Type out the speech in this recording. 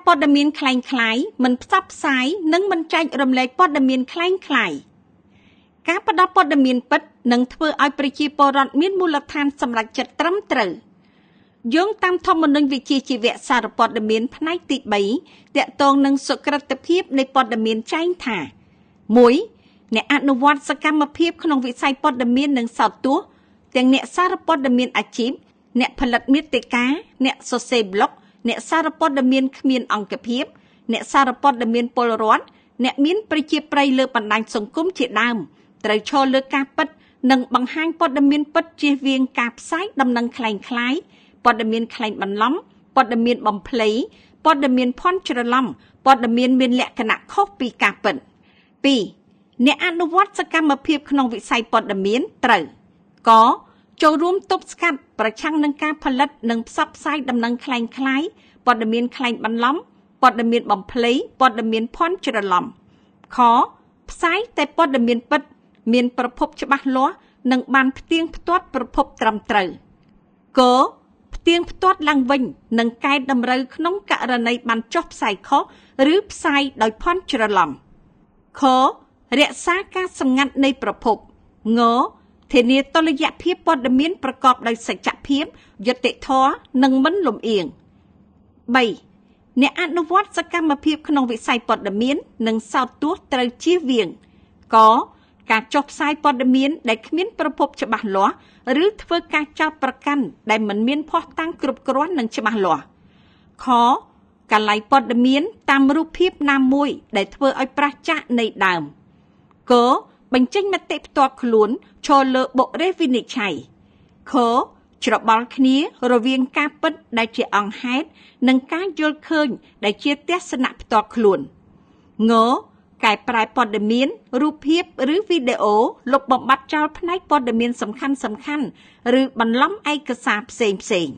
ព័ត៌មានคล้ายៗមិនផ្សព្វផ្សាយនិងមិនចែករំលែកព័ត៌មានคล้ายៗការផ្ដល់ព័ត៌មានពិតនឹងធ្វើឲ្យប្រជាពលរដ្ឋមានមូលដ្ឋានសម្រេចចិត្តត្រឹមត្រូវយោងតាមធម្មនុញ្ញវិជ្ជាជីវៈសារព័ត៌មានផ្នែកទី3ទាក់ទងនឹងសុក្រឹតភាពនៃព័ត៌មានចែងថា 1. អ្នកអនុវត្តសកម្មភាពក្នុងវិស័យព័ត៌មាននិងសោតទស្សន៍ទាំងអ្នកសារព័ត៌មានអាជីពអ្នកផលិតមាតិកាអ្នកសរសេរប្លុកអ្នកសារព័ត៌មានគ្មានអង្គភាពអ្នកសារព័ត៌មានពលរដ្ឋអ្នកមានប្រជាប្រិយលើបណ្ដាញសង្គមជាដើមត្រូវឈរលើការពិតនិងបង្ហាញព័ត៌មានពិតជៀសវាងការផ្សាយដំណឹងคล้ายៗព័ត៌មានក្លែងបន្លំព័ត៌មានបំភ្លៃព័ត៌មានភ័ន្តច្រឡំព័ត៌មានមានលក្ខណៈខុសពីការពិត 2. អ្នកអនុវត្តសកម្មភាពក្នុងវិស័យព័ត៌មានត្រូវ ក ចូលរួមទប់ស្កាត់ប្រឆាំងនឹងការផលិតនិងផ្សព្វផ្សាយដំណឹងคล้ายៗព័ត៌មានក្លែងបន្លំព័ត៌មានបំភ្លៃព័ត៌មានភ័ន្តច្រឡំ ខ ផ្សាយតែព័ត៌មានពិតមានប្រភពច្បាស់លាស់និងបានផ្ទៀងផ្ទាត់ប្រភពត្រឹមត្រូវ ក ផ្ទៀងផ្ទាត់ឡើងវិញនិងកែតម្រូវក្នុងករណីបានចុះផ្សាយខុសឬផ្សាយដោយភ័ន្តច្រឡំ ខ រក្សាការសម្ងាត់នៃប្រភព ង ធានាតុល្យភាពព័ត៌មានប្រកបដោយសច្ចភាពយុត្តិធម៌និងមិនលំអៀង 3. អ្នកអនុវត្តសកម្មភាពក្នុងវិស័យព័ត៌មាននិងសោតទស្សន៍ត្រូវជៀសវាង ក ការចុះផ្សាយព័ត៌មានដែលគ្មានប្រភពច្បាស់លាស់ឬធ្វើការចោទប្រកាន់ដែលមិនមានភស្តុតាងគ្រប់គ្រាន់និងច្បាស់លាស់ ខ កាឡៃព័ត៌មានតាមរូបភាពណាមួយដែលធ្វើឲ្យប្រឆាចនៃដើម ក បញ្ចេញមតិផ្ទាល់ខ្លួនឈរលើបុរេវិនិច្ឆ័យ ខ ច្របល់គ្នារវាងការពិតដែលជាអង្គហេតុនិងការយល់ឃើញដែលជាទស្សនៈផ្ទាល់ខ្លួន ង កែប្រែព័ត៌មានរូបភាពឬវីដេអូលុបបំបាត់ចោលផ្នែកព័ត៌មានសំខាន់ៗឬបន្លំឯកសារផ្សេងៗ